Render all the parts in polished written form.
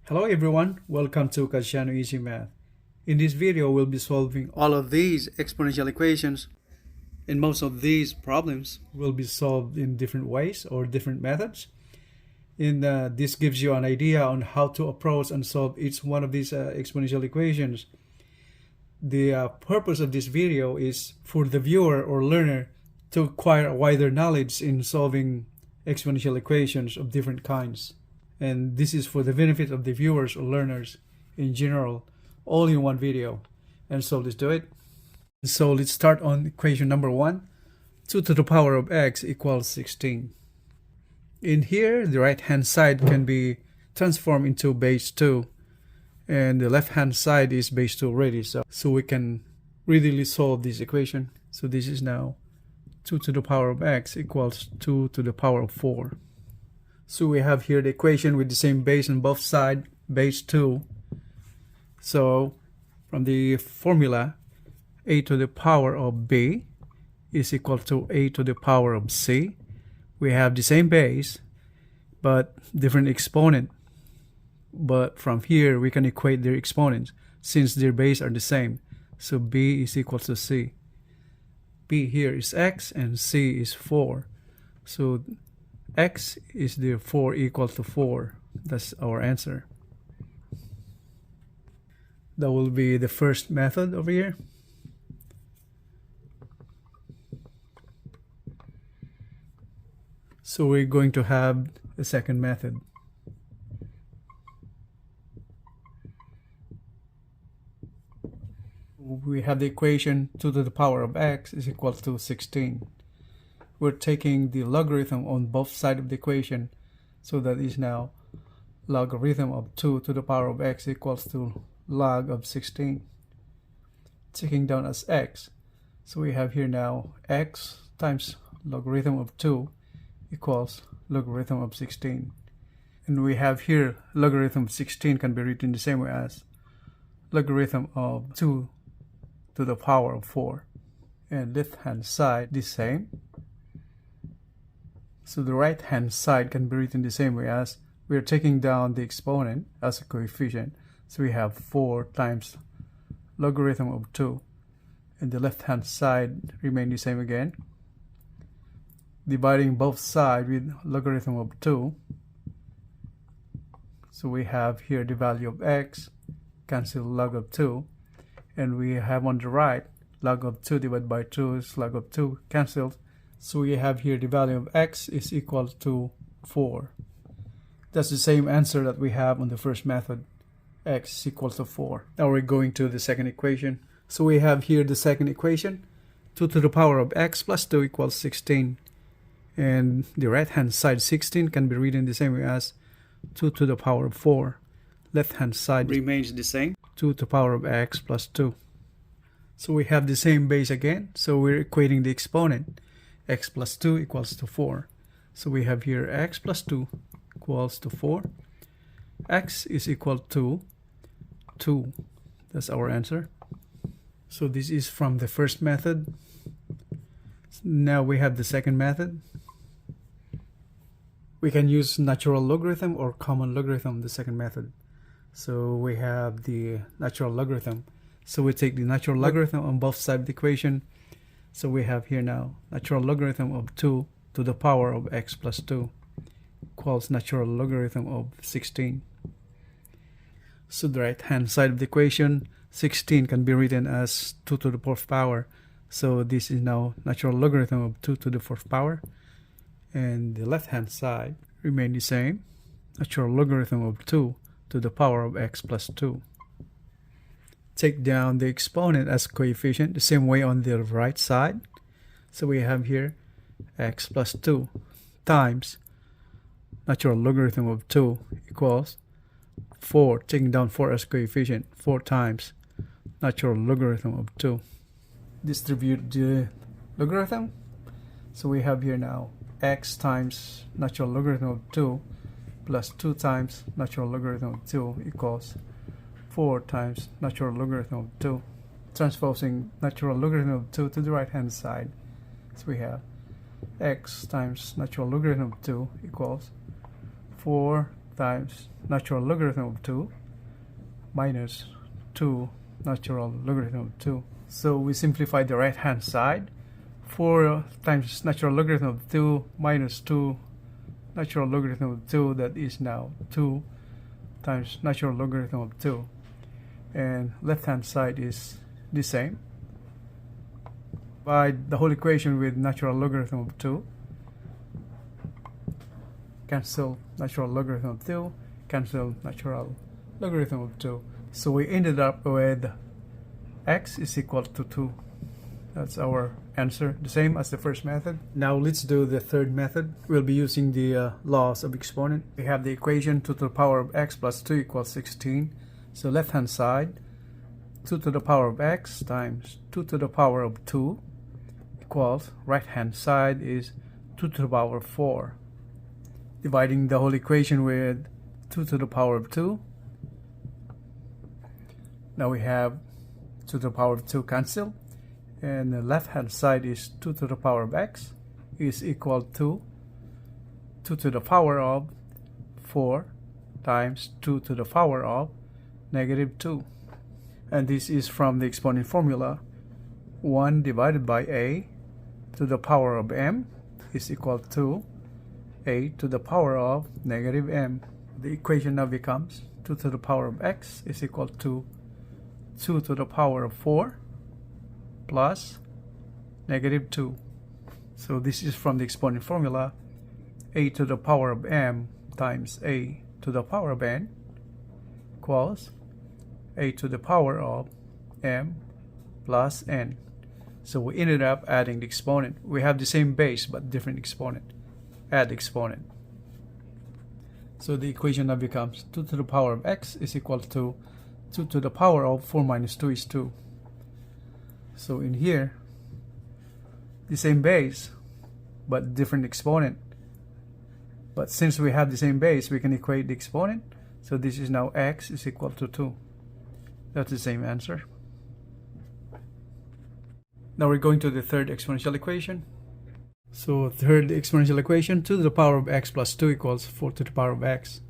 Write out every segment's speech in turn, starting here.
Hello everyone, welcome to Kasiano Easy Math. In this video, we'll be solving all of these exponential equations, and most of these problems will be solved in different ways or different methods. And this gives you an idea on how to approach and solve each one of these exponential equations. The purpose of this video is for the viewer or learner to acquire a wider knowledge in solving exponential equations of different kinds. And this is for the benefit of the viewers or learners in general, all in one video. And so let's do it. So let's start on equation number 1. 2 to the power of x equals 16. In here, the right hand side can be transformed into base 2. And the left hand side is base 2 already. So we can readily solve this equation. So this is now 2 to the power of x equals 2 to the power of 4. So we have here the equation with the same base on both sides, base 2. So from the formula, a to the power of b is equal to a to the power of c. We have the same base, but different exponent. But from here, we can equate their exponents since their base are the same. So b is equal to c. b here is x and c is 4. So x is therefore equal to 4. That's our answer. That will be the first method over here. So we're going to have a second method. We have the equation 2 to the power of x is equal to 16. We're taking the logarithm on both sides of the equation, so that is now logarithm of 2 to the power of x equals to log of 16. Taking down as x, so we have here now x times logarithm of 2 equals logarithm of 16. And we have here logarithm of 16 can be written the same way as logarithm of 2 to the power of 4. And left hand side the same. So the right hand side can be written the same way as we are taking down the exponent as a coefficient. So we have 4 times logarithm of 2. And the left hand side remain the same again. Dividing both sides with logarithm of 2. So we have here the value of x, cancel log of 2. And we have on the right, log of 2 divided by 2 is log of 2 cancelled. So we have here the value of x is equal to 4. That's the same answer that we have on the first method. X is equal to 4. Now we're going to the second equation. So we have here the second equation. 2 to the power of x plus 2 equals 16. And the right hand side 16 can be written the same way as 2 to the power of 4. Left hand side remains the same. 2 to the power of x plus 2. So we have the same base again. So we're equating the exponent. X plus 2 equals to 4. So we have here x plus 2 equals to 4. X is equal to 2. That's our answer. So this is from the first method. Now we have the second method. We can use natural logarithm or common logarithm, the second method. So we have the natural logarithm. So we take the natural logarithm on both sides of the equation. So we have here now natural logarithm of 2 to the power of x plus 2 equals natural logarithm of 16. So the right hand side of the equation, 16 can be written as 2 to the 4th power. So this is now natural logarithm of 2 to the 4th power. And the left hand side remain the same, natural logarithm of 2 to the power of x plus 2. Take down the exponent as coefficient the same way on the right side. So we have here x plus 2 times natural logarithm of 2 equals 4. Taking down 4 as coefficient, 4 times natural logarithm of 2. Distribute the logarithm. So we have here now x times natural logarithm of 2 plus 2 times natural logarithm of 2 equals 4 times natural logarithm of 2. Transposing natural logarithm of 2 to the right hand side. So we have x times natural logarithm of 2 equals 4 times natural logarithm of 2 minus 2 natural logarithm of 2. So we simplify the right hand side. 4 times natural logarithm of 2 minus 2 natural logarithm of 2, that is now 2 times natural logarithm of 2. And left hand side is the same. Divide the whole equation with natural logarithm of 2. Cancel natural logarithm of 2. Cancel natural logarithm of 2. So we ended up with x is equal to 2. That's our answer, the same as the first method. Now let's do the third method. We'll be using the laws of exponent. We have the equation 2 to the power of x plus 2 equals 16. So left hand side, 2 to the power of x times 2 to the power of 2 equals, right hand side is 2 to the power of 4. Dividing the whole equation with 2 to the power of 2. Now we have 2 to the power of 2 cancel. And the left hand side is 2 to the power of x is equal to 2 to the power of 4 times 2 to the power of negative 2. And this is from the exponent formula. 1 divided by a to the power of m is equal to a to the power of negative m. The equation now becomes 2 to the power of x is equal to 2 to the power of 4 plus negative 2. So this is from the exponent formula. A to the power of m times a to the power of n equals a to the power of m plus n. So we ended up adding the exponent. We have the same base but different exponent. Add exponent. So the equation now becomes 2 to the power of x is equal to 2 to the power of 4 minus 2 is 2. So in here, the same base, but different exponent. But since we have the same base, we can equate the exponent. So this is now x is equal to 2. That's the same answer. Now we're going to the third exponential equation. So third exponential equation, 2 to the power of x plus 2 equals 4 to the power of x.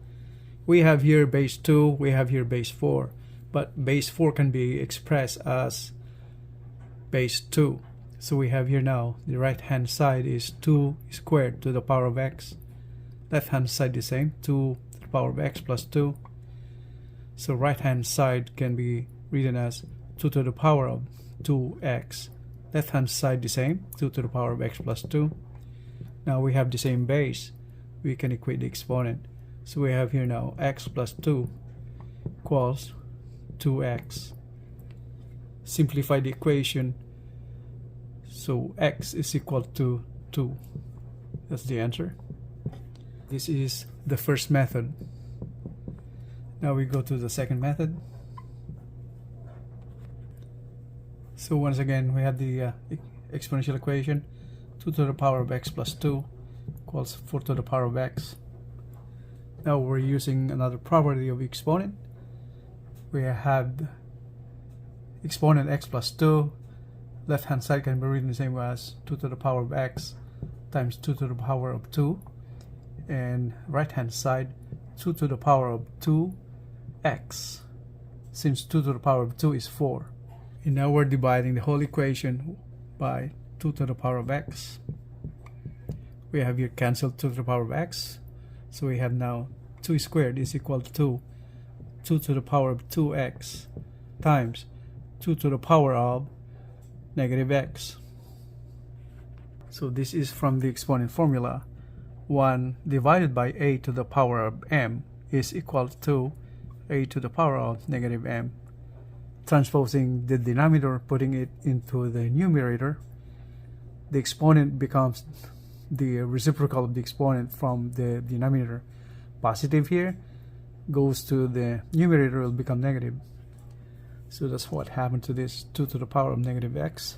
We have here base 2, we have here base 4. But base 4 can be expressed as base 2. So we have here now the right hand side is 2 squared to the power of x. Left hand side the same, 2 to the power of x plus 2. So right hand side can be written as 2 to the power of 2x. Left hand side the same, 2 to the power of x plus 2. Now we have the same base. We can equate the exponent. So we have here now x plus 2 equals 2x. Simplify the equation. So x is equal to 2. That's the answer. This is the first method. Now we go to the second method. So once again, we have the exponential equation 2 to the power of x plus 2 equals 4 to the power of x. Now we're using another property of exponent. We have exponent x plus 2. Left hand side can be written the same as 2 to the power of x times 2 to the power of 2. And right hand side 2 to the power of 2x, since 2 to the power of 2 is 4. And now we're dividing the whole equation by 2 to the power of x. We have here cancelled 2 to the power of x. So we have now 2 squared is equal to 2 to the power of 2x times 2 to the power of negative x. So this is from the exponent formula. 1 divided by a to the power of m is equal to a to the power of negative m. Transposing the denominator, putting it into the numerator, the exponent becomes the reciprocal of the exponent from the denominator. Positive here goes to the numerator, will become negative. So that's what happened to this 2 to the power of negative x.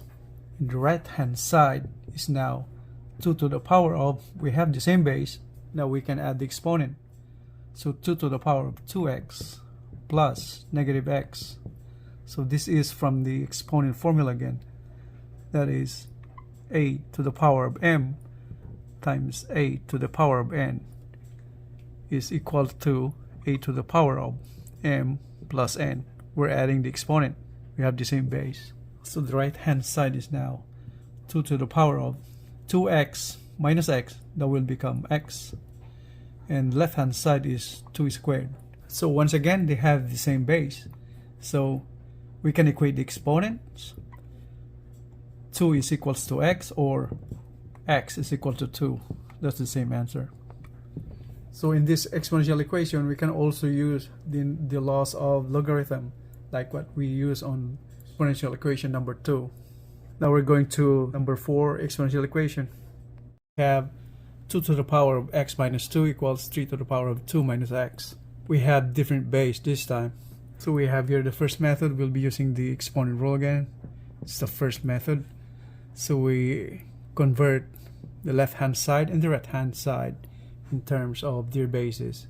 And the right hand side is now 2 to the power of, we have the same base, now we can add the exponent. So 2 to the power of 2x plus negative x. So this is from the exponent formula again. That is a to the power of m times a to the power of n is equal to a to the power of m plus n. We're adding the exponent. We have the same base. So the right hand side is now 2 to the power of 2x minus x. That will become x. And left hand side is 2 squared. So once again, they have the same base. So we can equate the exponents. 2 is equals to x, or x is equal to 2. That's the same answer. So in this exponential equation, we can also use the laws of logarithm, like what we use on exponential equation number 2. Now we're going to number 4 exponential equation. We have 2 to the power of x minus 2 equals 3 to the power of 2 minus x. We have different base this time. So we have here the first method. We'll be using the exponent rule again. It's the first method. So we convert the left hand side and the right hand side in terms of their bases.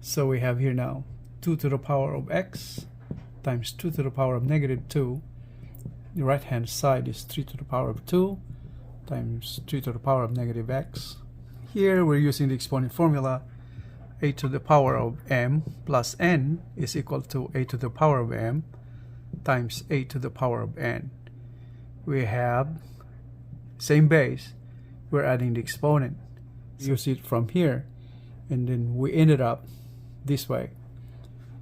So we have here now 2 to the power of x times 2 to the power of negative 2. The right hand side is 3 to the power of 2 times 3 to the power of negative x. Here we're using the exponent formula. A to the power of m plus n is equal to a to the power of m times a to the power of n. We have same base. We're adding the exponent. Use it from here, and then we ended up this way.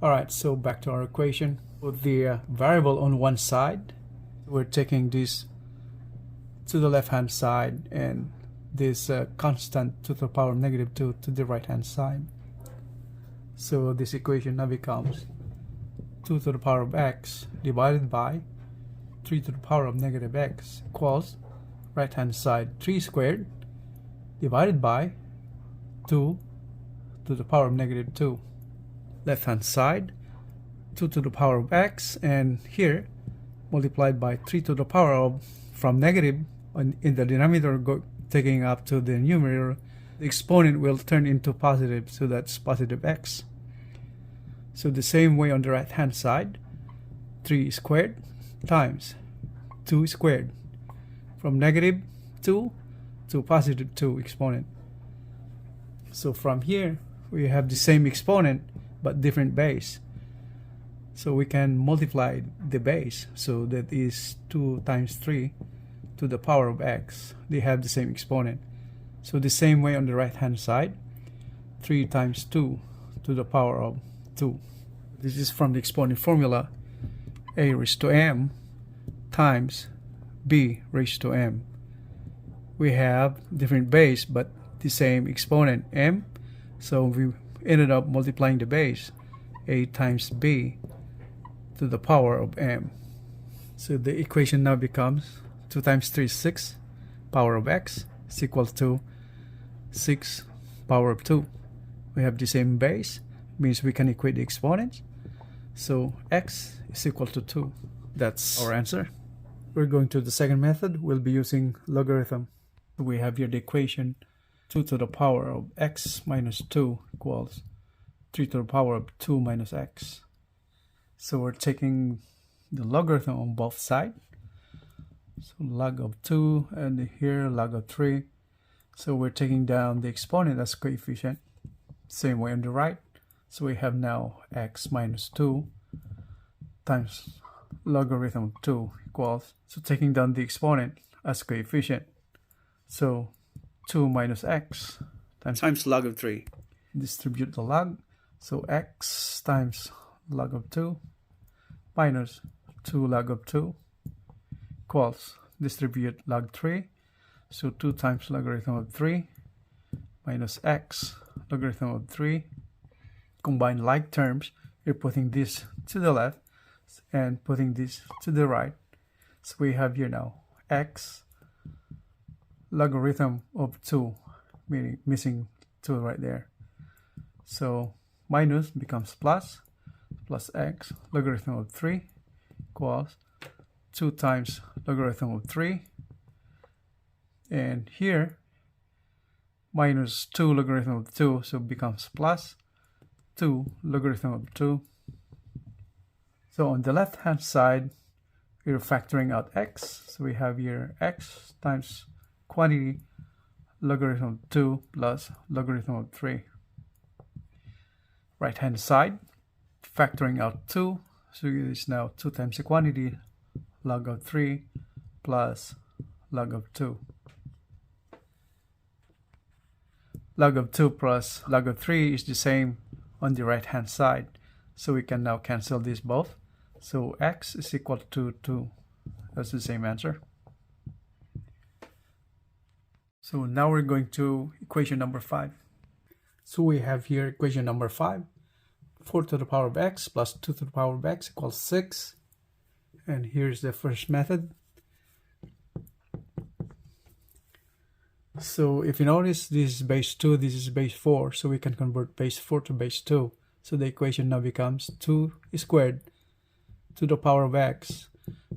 Alright, so back to our equation. With the variable on one side, we're taking this to the left hand side, and this constant to the power of negative 2 to the right hand side. So this equation now becomes 2 to the power of x divided by 3 to the power of negative x equals right hand side 3 squared divided by 2 to the power of negative 2. Left hand side 2 to the power of x, and here multiplied by 3 to the power of, from negative in the denominator taking up to the numerator, the exponent will turn into positive, so that's positive x. So the same way on the right hand side, 3 squared times 2 squared, from negative 2 to positive 2 exponent. So from here we have the same exponent but different base. So we can multiply the base, so that is 2 times 3 to the power of x. They have the same exponent. So the same way on the right hand side, 3 times 2 to the power of 2. This is from the exponent formula, a raised to m times b raised to m. We have different base but the same exponent, m. So we ended up multiplying the base, a times b to the power of m. So the equation now becomes 2 times 3 is 6, power of x is equal to 6 power of 2. We have the same base, means we can equate the exponents. So x is equal to 2. That's our answer. We're going to the second method. We'll be using logarithm. We have here the equation 2 to the power of x minus 2 equals 3 to the power of 2 minus x. So we're taking the logarithm on both sides. So log of 2, and here log of 3. So we're taking down the exponent as coefficient. Same way on the right. So we have now x minus 2 times logarithm of 2 equals, so taking down the exponent as coefficient. So 2 minus x times log of 3. Distribute the log. So x times log of 2 minus 2 log of 2 equals, distribute log 3. So 2 times logarithm of 3 minus x logarithm of 3. Combine like terms. You're putting this to the left and putting this to the right. So we have here now x logarithm of 2, meaning missing 2 right there. So minus becomes plus x logarithm of 3 equals 2 times logarithm of 3. And here minus 2 logarithm of 2, so becomes plus 2 logarithm of 2. So on the left hand side, we're factoring out x. So we have here x times quantity logarithm of 2 plus logarithm of 3. right hand side, factoring out 2. So it is now 2 times the quantity, log of 3 plus log of 2. Log of 2 plus log of 3 is the same on the right hand side. So we can now cancel these both. So x is equal to 2. That's the same answer. So now we're going to equation number 5. So we have here equation number 5. 4 to the power of x plus 2 to the power of x equals 6. And here's the first method. So if you notice, this is base 2, this is base 4. So we can convert base 4 to base 2. So the equation now becomes 2 squared to the power of x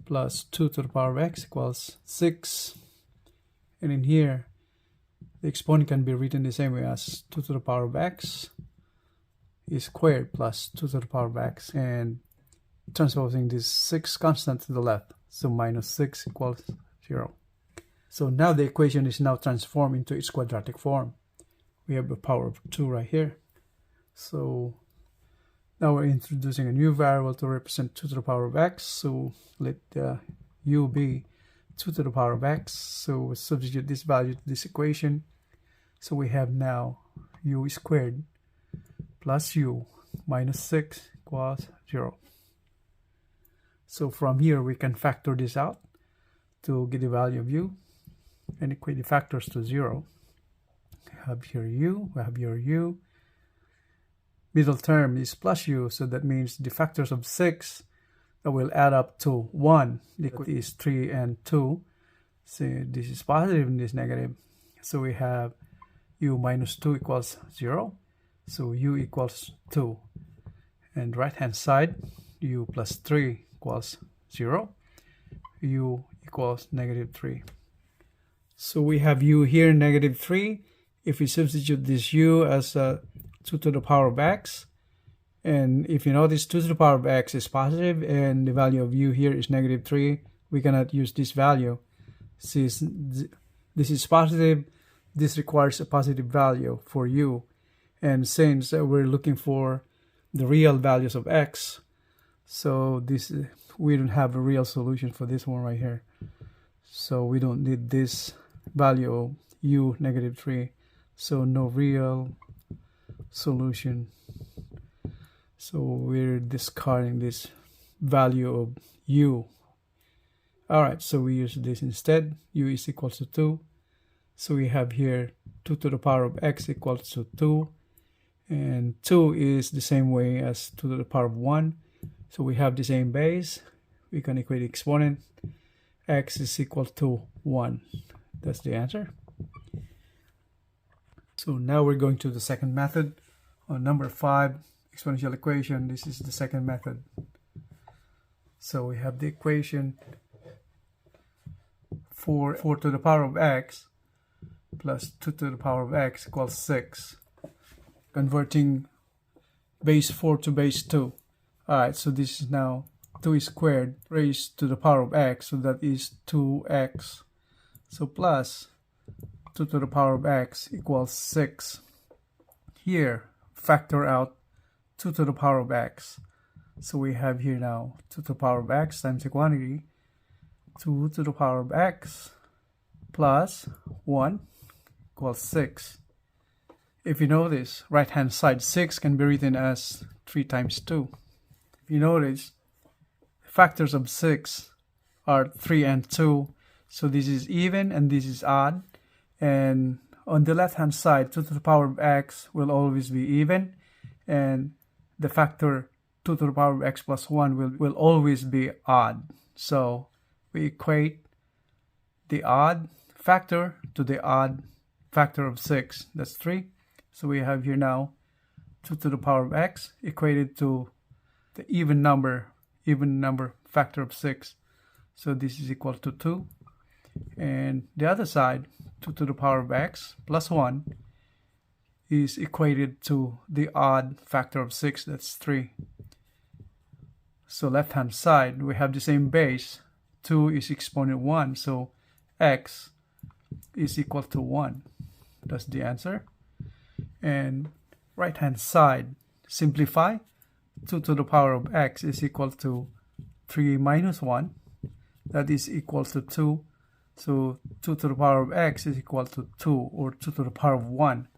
plus 2 to the power of x equals 6. And in here, the exponent can be written the same way as 2 to the power of x is squared plus 2 to the power of x, and transposing this 6 constant to the left. So minus 6 equals 0. So now the equation is now transformed into its quadratic form. We have a power of 2 right here. So now we're introducing a new variable to represent 2 to the power of x. So let u be 2 to the power of x. So we substitute this value to this equation. So we have now u squared plus u minus 6 equals 0. So from here we can factor this out to get the value of u and equate the factors to 0. We have here u, we have here u. Middle term is plus u, so that means the factors of 6 that will add up to 1. That is 3 and 2. So this is positive and this is negative. So we have u minus 2 equals 0. So u equals 2. And right hand side, u plus 3 equals 0. U equals negative 3. So we have u here, negative 3. If we substitute this u as 2 to the power of x, and if you notice 2 to the power of x is positive and the value of u here is negative 3, we cannot use this value. Since this is positive, this requires a positive value for u. And since we're looking for the real values of x, so this we don't have a real solution for this one right here. So we don't need this value of u negative 3. So no real solution. So we're discarding this value of u. Alright, so we use this instead. U is equal to 2. So we have here 2 to the power of x equals to 2. And 2 is the same way as 2 to the power of 1. So we have the same base. We can equate the exponent. X is equal to 1. That's the answer. So now we're going to the second method. On number 5, exponential equation. This is the second method. So we have the equation 4 to the power of x plus 2 to the power of x equals 6. Converting base 4 to base 2. Alright, so this is now 2 squared raised to the power of x, so that is 2x. So plus 2 to the power of x equals 6. Here, factor out 2 to the power of x. So we have here now 2 to the power of x times the quantity, 2 to the power of x plus 1 equals 6. If you notice, right hand side 6 can be written as 3 times 2. If you notice, factors of 6 are 3 and 2. So this is even and this is odd. And on the left hand side, 2 to the power of x will always be even. And the factor 2 to the power of x plus 1 will always be odd. So we equate the odd factor to the odd factor of 6. That's 3. So we have here now 2 to the power of x equated to the even number factor of 6. So this is equal to 2. And the other side, 2 to the power of x plus 1 is equated to the odd factor of 6. That's 3. So left hand side, we have the same base. 2 is exponent 1. So x is equal to 1. That's the answer. And right hand side, simplify, 2 to the power of x is equal to 3 minus 1. That is equal to 2. So 2 to the power of x is equal to 2, or 2 to the power of 1.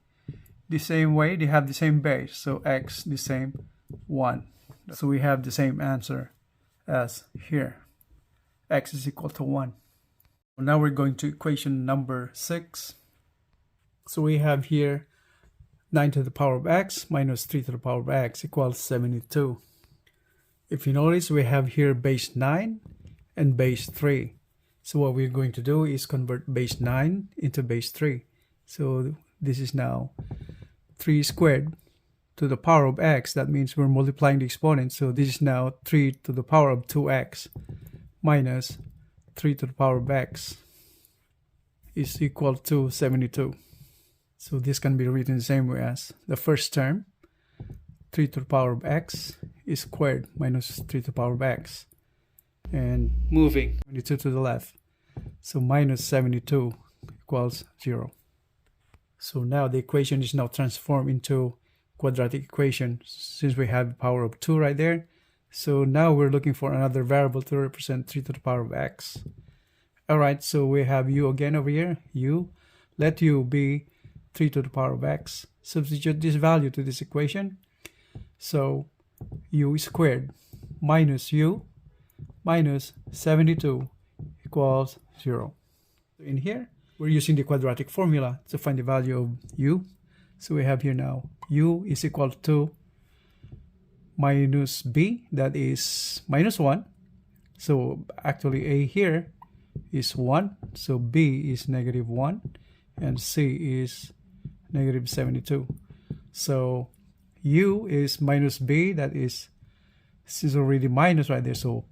The same way, they have the same base, so x the same 1. So we have the same answer as here. X is equal to 1. Now we're going to equation number 6. So we have here 9 to the power of x minus 3 to the power of x equals 72. If you notice, we have here base 9 and base 3. So what we're going to do is convert base 9 into base 3. So this is now 3 squared to the power of x. That means we're multiplying the exponent. So this is now 3 to the power of 2x minus 3 to the power of x is equal to 72. So this can be written the same way as the first term, 3 to the power of x is squared minus 3 to the power of x. And moving 72 to the left. So minus 72 equals 0. So now the equation is now transformed into quadratic equation since we have the power of 2 right there. So now we're looking for another variable to represent 3 to the power of x. Alright, so we have u again over here. U. Let u be 3 to the power of x. Substitute this value to this equation. So u squared minus u minus 72 equals 0. In here, we're using the quadratic formula to find the value of u. So we have here now u is equal to minus b, that is minus 1. So actually a here is 1, so b is negative 1, and c is negative 72. So u is minus b, that is, this is already minus right there, so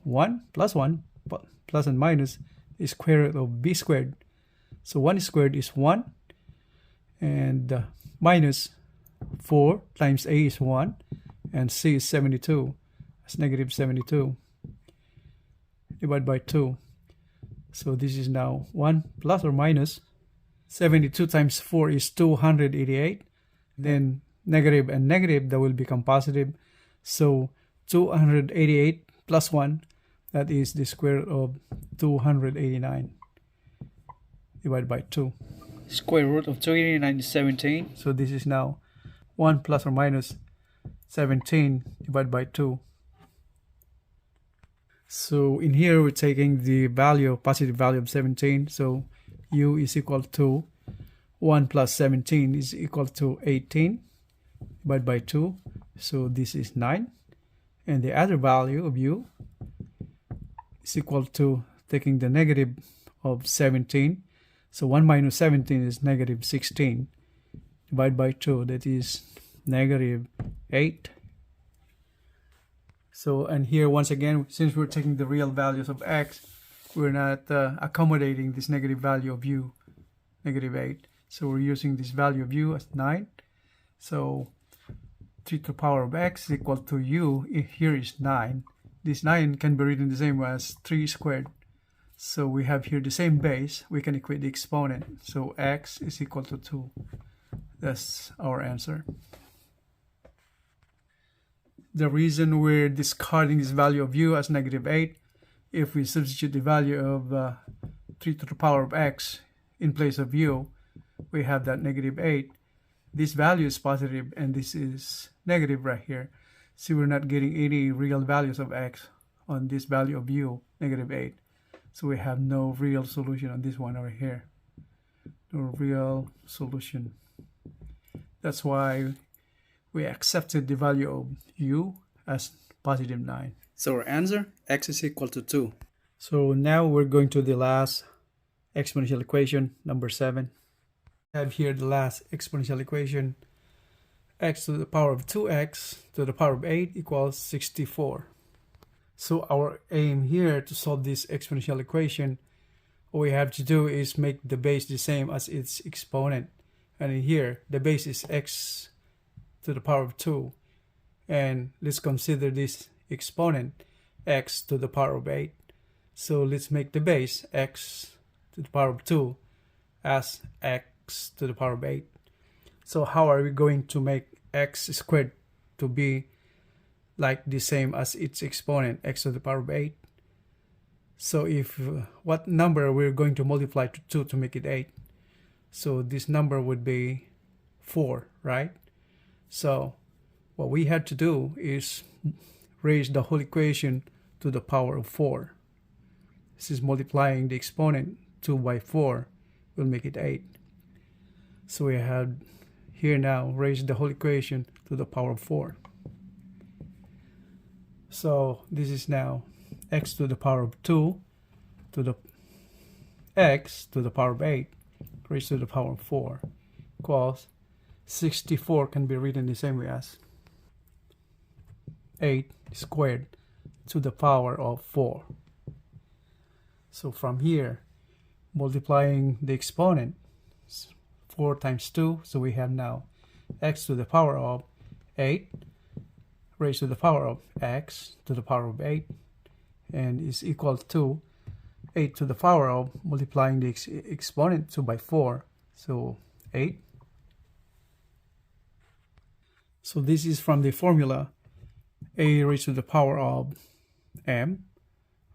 1 plus and minus is square root of b squared. So 1 squared is 1, and minus 4 times a is 1, and c is 72. That's negative 72 divided by 2. So this is now 1 plus or minus 72 times 4 is 288. Then negative and negative, that will become positive. So 288 plus 1, that is the square root of 289 divided by 2. Square root of 289 is 17. So this is now 1 plus or minus 17 divided by 2. So in here we're taking the value, positive value of 17. So u is equal to 1 plus 17 is equal to 18 divided by 2. So this is 9. And the other value of u is equal to taking the negative of 17. So 1 minus 17 is negative 16 divided by 2. That is negative 8. So, and here once again, since we're taking the real values of x, we're not accommodating this negative value of u, negative 8. So we're using this value of u as 9. So 3 to the power of x is equal to u, here is 9. This 9 can be written the same way as 3 squared. So we have here the same base, we can equate the exponent. So x is equal to 2. That's our answer. The reason we're discarding this value of u as negative 8, if we substitute the value of 3 to the power of x in place of u, we have that negative 8. This value is positive and this is negative right here. So we're not getting any real values of x on this value of u, negative 8. So we have no real solution on this one over here. No real solution. That's why we accepted the value of u as positive 9. So our answer, x is equal to 2. So now we're going to the last exponential equation, number 7. I have here the last exponential equation. X to the power of 2x to the power of 8 equals 64. So our aim here to solve this exponential equation, all we have to do is make the base the same as its exponent. And in here, the base is x to the power of 2. And let's consider this exponent, x to the power of 8. So let's make the base, x to the power of 2, as x to the power of 8. So how are we going to make x squared to be like the same as its exponent, x to the power of 8. So if what number we're going to multiply to 2 to make it 8? So this number would be 4, right? So what we had to do is raise the whole equation to the power of 4. This is multiplying the exponent 2 by 4 will make it 8. So we have here now raised the whole equation to the power of 4. So this is now x to the power of 2 to the x to the power of 8 raised to the power of 4 equals 64 can be written the same way as 8 squared to the power of 4. So from here, multiplying the exponent, 4 times 2, so we have now x to the power of 8 raised to the power of x to the power of 8, and is equal to 8 to the power of multiplying the exponent 2 by 4, so 8. So this is from the formula a raised to the power of m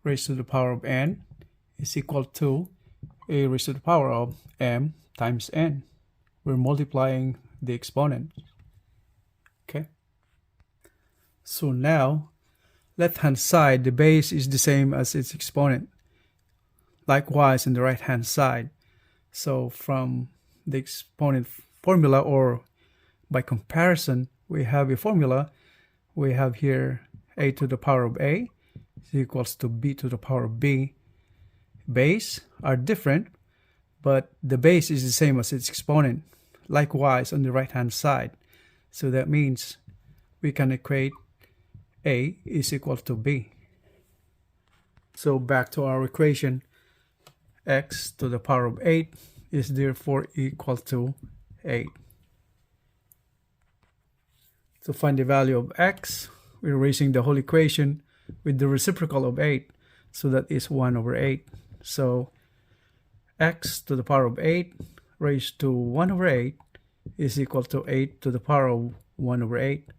raised to the power of n is equal to a raised to the power of m times n. We're multiplying the exponent. Okay. So now, left-hand side, the base is the same as its exponent. Likewise, on the right-hand side. So from the exponent formula, or by comparison, we have a formula. We have here a to the power of a is equals to b to the power of b. Base are different, but the base is the same as its exponent. Likewise, on the right-hand side. So that means we can equate a is equal to b. So back to our equation, x to the power of 8 is therefore equal to 8. To find the value of x, we're raising the whole equation with the reciprocal of 8, so that is 1 over 8. So x to the power of 8 raised to 1 over 8 is equal to 8 to the power of 1 over 8.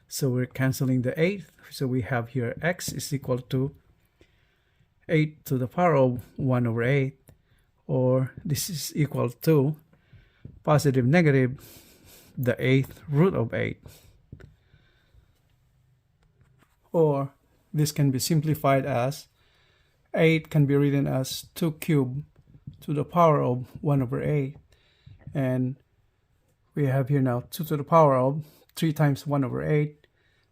So we're canceling the 8. So we have here x is equal to 8 to the power of 1 over 8. Or this is equal to positive negative the 8th root of 8. Or this can be simplified as 8 can be written as 2 cubed to the power of 1 over 8. And we have here now 2 to the power of 3 times 1 over 8.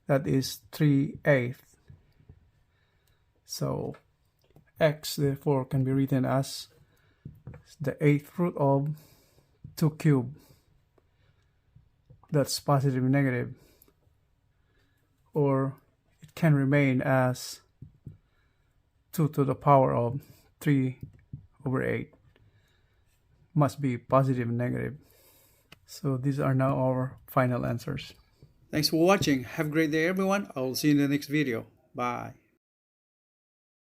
That is 3/8. So x therefore can be written as the 8th root of 2 cubed. That's positive and negative. Or it can remain as 2 to the power of 3 over 8. Must be positive and negative. So these are now our final answers. Thanks for watching. Have a great day, everyone. I will see you in the next video. Bye.